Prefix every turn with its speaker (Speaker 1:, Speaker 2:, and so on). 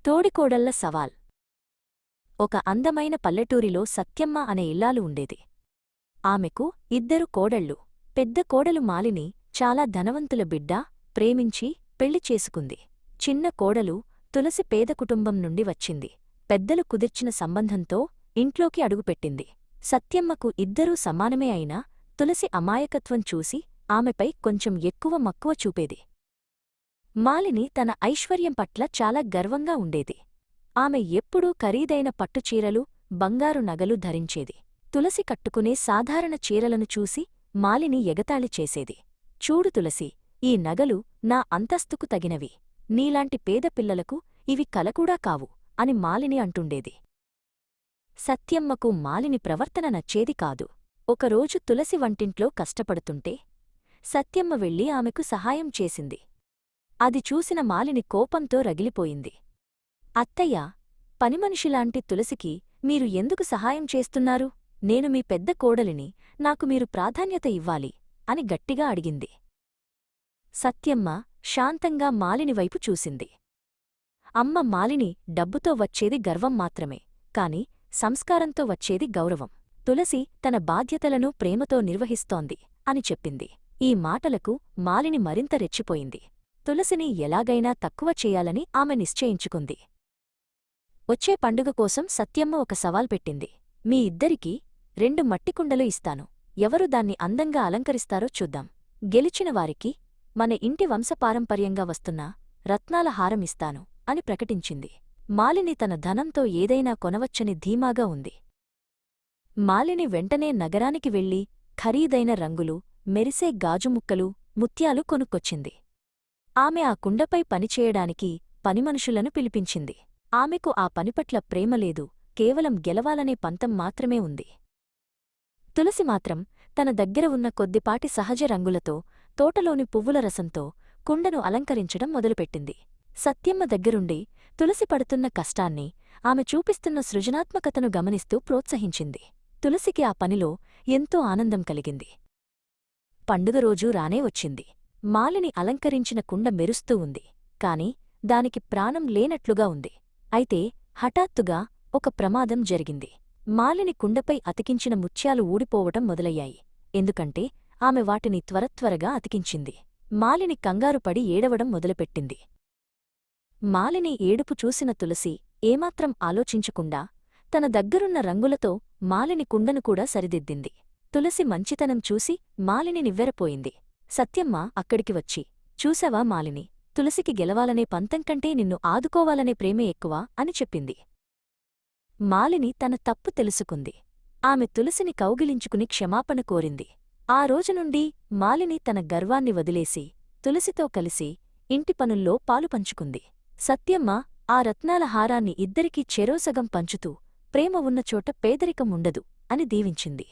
Speaker 1: తోడికోడళ్ల సవాల్. ఒక అందమైన పల్లెటూరిలో సత్యమ్మ అనే ఇల్లాలు ఉండేది. ఆమెకు 2 కోడళ్ళు. పెద్ద కోడలు మాలిని చాలా ధనవంతుల బిడ్డ, ప్రేమించి పెళ్లి చేసుకుంది. చిన్న కోడలు తులసి పేద కుటుంబం నుండి వచ్చింది. పెద్దలు కుదిర్చిన సంబంధంతో ఇంట్లోకి అడుగుపెట్టింది. సత్యమ్మకు 2 సమానమే అయినా తులసి అమాయకత్వం చూసి ఆమెపై కొంచెం ఎక్కువ మక్కువ చూపేది. మాలిని తన ఐశ్వర్యం పట్ల చాలా గర్వంగా ఉండేది. ఆమె ఎప్పుడూ ఖరీదైన పట్టుచీరలు, బంగారు నగలు ధరించేది. తులసి కట్టుకునే సాధారణ చీరలను చూసి మాలిని ఎగతాళి చేసేది. చూడు తులసి, ఈ నగలు నా అంతస్తుకు తగినవి. నీలాంటి పేద పిల్లలకు ఇవి కలకూడా కావు అని మాలిని అంటుండేది. సత్యమ్మకు మాలిని ప్రవర్తన నచ్చేది కాదు. ఒకరోజు తులసి వంటింట్లో కష్టపడుతుంటే సత్యమ్మ వెళ్ళి ఆమెకు సహాయం చేసింది. అది చూసిన మాలిని కోపంతో రగిలిపోయింది. అత్తయ్యా, పనిమనిషిలాంటి తులసికి మీరు ఎందుకు సహాయం చేస్తున్నారు? నేను మీ పెద్ద కోడలిని, నాకు మీరు ప్రాధాన్యత ఇవ్వాలి అని గట్టిగా అడిగింది. సత్యమ్మ శాంతంగా మాలిని వైపు చూసింది. అమ్మ మాలిని, డబ్బుతో వచ్చేది గర్వం మాత్రమే, కాని సంస్కారంతో వచ్చేది గౌరవం. తులసి తన బాధ్యతలను ప్రేమతో నిర్వహిస్తోంది అని చెప్పింది. ఈ మాటలకు మాలిని మరింత రెచ్చిపోయింది. తులసిని ఎలాగైనా తక్కువ చేయాలని ఆమె నిశ్చయించుకుంది. వచ్చే పండుగ కోసం సత్యమ్మ ఒక సవాల్ పెట్టింది. మీ ఇద్దరికీ 2 మట్టికుండలు ఇస్తాను. ఎవరు దాన్ని అందంగా అలంకరిస్తారో చూద్దాం. గెలిచిన వారికి మన ఇంటి వంశపారంపర్యంగా వస్తున్న రత్నాల హారమిస్తాను అని ప్రకటించింది. మాలిని తన ధనంతో ఏదైనా కొనవచ్చని ధీమాగా ఉంది. మాలిని వెంటనే నగరానికి వెళ్లి ఖరీదైన రంగులు, మెరిసే గాజుముక్కలు, ముత్యాలు కొనుక్కొచ్చింది. ఆమె ఆ కుండపై పనిచేయడానికి పనిమనుషులను పిలిపించింది. ఆమెకు ఆ పనిపట్ల ప్రేమలేదు, కేవలం గెలవాలనే పంతం మాత్రమే ఉంది. తులసి మాత్రం తన దగ్గర ఉన్న కొద్దిపాటి సహజ రంగులతో, తోటలోని పువ్వుల రసంతో కుండను అలంకరించడం మొదలుపెట్టింది. సత్యమ్మ దగ్గరుండి తులసి పడుతున్న కష్టాన్ని, ఆమె చూపిస్తున్న సృజనాత్మకతను గమనిస్తూ ప్రోత్సహించింది. తులసికి ఆ పనిలో ఎంతో ఆనందం కలిగింది. పండుగరోజు రానే వచ్చింది. మాలిని అలంకరించిన కుండ మెరుస్తూ ఉంది, కాని దానికి ప్రాణం లేనట్లుగా ఉంది. అయితే హఠాత్తుగా ఒక ప్రమాదం జరిగింది. మాలిని కుండపై అతికించిన ముత్యాలు ఊడిపోవటం మొదలయ్యాయి. ఎందుకంటే ఆమె వాటిని త్వరత్వరగా అతికించింది. మాలిని కంగారుపడి ఏడవడం మొదలుపెట్టింది. మాలిని ఏడుపు చూసిన తులసి ఏమాత్రం ఆలోచించకుండా తన దగ్గరున్న రంగులతో మాలిని కుండను కూడా సరిదిద్దింది. తులసి మంచితనం చూసి మాలిని నివ్వెరపోయింది. సత్యమ్మ అక్కడికి వచ్చి, చూశావా మాలిని, తులసికి గెలవాలనే పంతం కంటే నిన్ను ఆదుకోవాలనే ప్రేమే ఎక్కువ అని చెప్పింది. మాలిని తన తప్పు తెలుసుకుంది. ఆమె తులసిని కౌగిలించుకుని క్షమాపణ కోరింది. ఆ రోజునుండి మాలిని తన గర్వాన్ని వదిలేసి తులసితో కలిసి ఇంటి పనుల్లో పాలుపంచుకుంది. సత్యమ్మ ఆ రత్నాల హారాన్ని ఇద్దరికీ చెరోసగం పంచుతూ, ప్రేమ ఉన్నచోట పేదరికం ఉండదు అని దీవించింది.